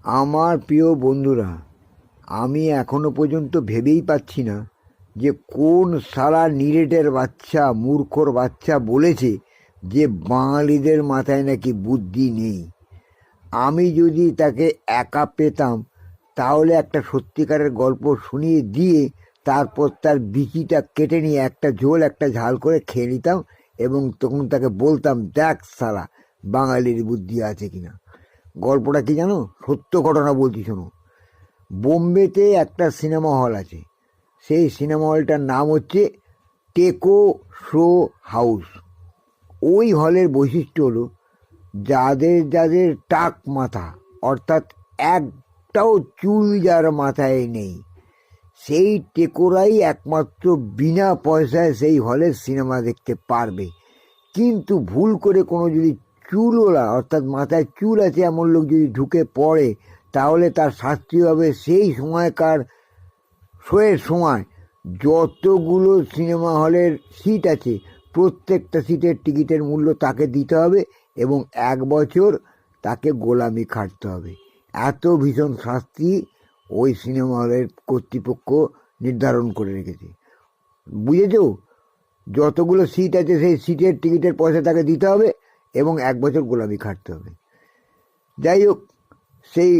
আমার প্রিয় বন্ধুরা, আমি এখনো পর্যন্ত ভেবেই পাচ্ছি না যে কোন সালা নিরেটের বাচ্চা, মূর্খর বাচ্চা বলেছে যে বাঙালিদের মাথায় নাকি বুদ্ধি নেই। আমি যদি তাকে একা পেতাম তাহলে একটা সত্যিকারের গল্প শুনিয়ে দিয়ে তারপর তার বিচিটা কেটে নিয়ে একটা ঝোল একটা ঝাল করে খেয়ে নিতাম এবং তখন তাকে বলতাম, দেখ সালা, বাঙালির বুদ্ধি আছে কিনা। গল্পটা কি জানো? সত্য ঘটনা বলছি, শোনো। বোম্বেতে একটা সিনেমা হল আছে। সেই সিনেমা হলটার নাম হচ্ছে টেকো শো হাউস। ওই হলের বৈশিষ্ট্য হলো, যাদের যাদের টাক মাথা, অর্থাৎ একটাও চুল যার মাথায় নেই, সেই টেকোরাই একমাত্র বিনা পয়সায় সেই হলের সিনেমা দেখতে পারবে। কিন্তু ভুল করে কোনো যদি চুলওয়ালা, অর্থাৎ মাথায় চুল আছে এমন লোক যদি ঢুকে পড়ে, তাহলে তার শাস্তি হবে সেই সময়কার শোয়ের সময় যতগুলো সিনেমা হলের সিট আছে প্রত্যেকটা সিটের টিকিটের মূল্য তাকে দিতে হবে এবং 1 বছর তাকে গোলামি খাটতে হবে। এত ভীষণ শাস্তি ওই সিনেমা হলের কর্তৃপক্ষ নির্ধারণ করে রেখেছে। বুঝেছো? যতগুলো সিট আছে সেই সিটের টিকিটের পয়সা তাকে দিতে হবে এবং 1 বছর গোলামি খাটতে হবে। যাই হোক, সেই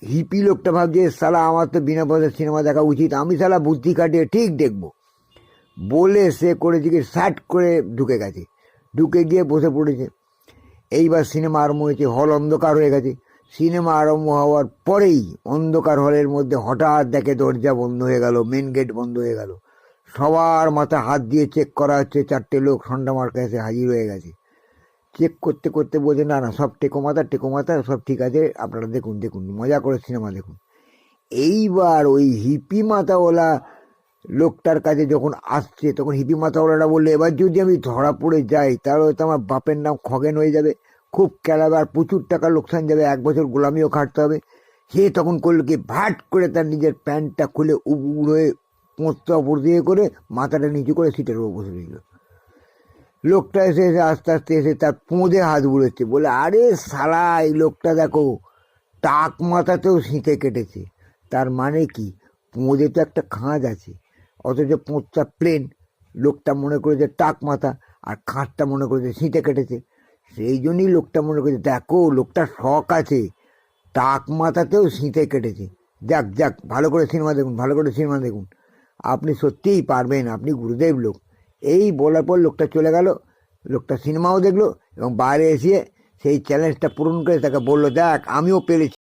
হিপি লোকটা ভাবছে, সালা আমার তো বিনা পয়সার সিনেমা দেখা উচিত, আমি সালা বুদ্ধি কাটিয়ে ঠিক দেখবো বলে সে করেছে কি, শার্ট করে ঢুকে গেছে। ঢুকে গিয়ে বসে পড়েছে। এইবার সিনেমা আরম্ভ হয়েছে। হল অন্ধকার হয়ে গেছে। সিনেমা আরম্ভ হওয়ার পরেই অন্ধকার হলের মধ্যে হঠাৎ দেখে দরজা বন্ধ হয়ে গেল, মেন গেট বন্ধ হয়ে গেল। সবার মাথা হাত দিয়ে চেক করা হচ্ছে। 4টে লোক সন্ডা মার্কা এসে হাজির হয়ে গেছে। চেক করতে করতে বলছে, না না, সব টেকো মাথা সব ঠিক আছে, আপনারা দেখুন দেখুন, মজা করে সিনেমা দেখুন। এইবার ওই হিপি মাথাওয়ালা লোকটার কাছে যখন আসছে, তখন হিপি মাথাওয়ালাটা বললে, এবার যদি আমি ধরা পড়ে যাই তাহলে হয়তো আমার বাপের নাম খগেন হয়ে যাবে, খুব কেলাবে, আর প্রচুর টাকা লোকসান যাবে, 1 বছর গোলামিও খাটতে হবে। সে তখন করলো কি, ভাট করে তার নিজের প্যান্টটা খুলে উবুড় হয়ে পোঁতটা উপর দিয়ে করে মাথাটা নিচু করে সিটের উপর বসে রইল। লোকটা এসে এসে আস্তে আস্তে এসে তার পোঁদে হাত বুড়েছে, বলে, আরে শালা, এই লোকটা দেখো, টাক মাথাতেও সিঁথে কেটেছে। তার মানে কি, পোঁদে তো একটা খাঁজ আছে, অথচ পোঁতটা প্লেন। লোকটা মনে করেছে টাক মাথা, আর খাঁজটা মনে করেছে সিঁথে কেটেছে। সেই জন্যই লোকটা মনে করেছে, দেখো লোকটা শখ আছে, টাক মাথাতেও সিঁথে কেটেছে। যাক যাক, ভালো করে সিনেমা দেখুন, ভালো করে সিনেমা দেখুন, আপনি সত্যিই পারবেন, আপনি গুরুদেব লোক। এই বলার পর লোকটা চলে গেল। লোকটা সিনেমাও দেখলো এবং বাইরে এসে সেই চ্যালেঞ্জটা পূরণ করে তাকে বললো, দেখ আমিও পেরেছি।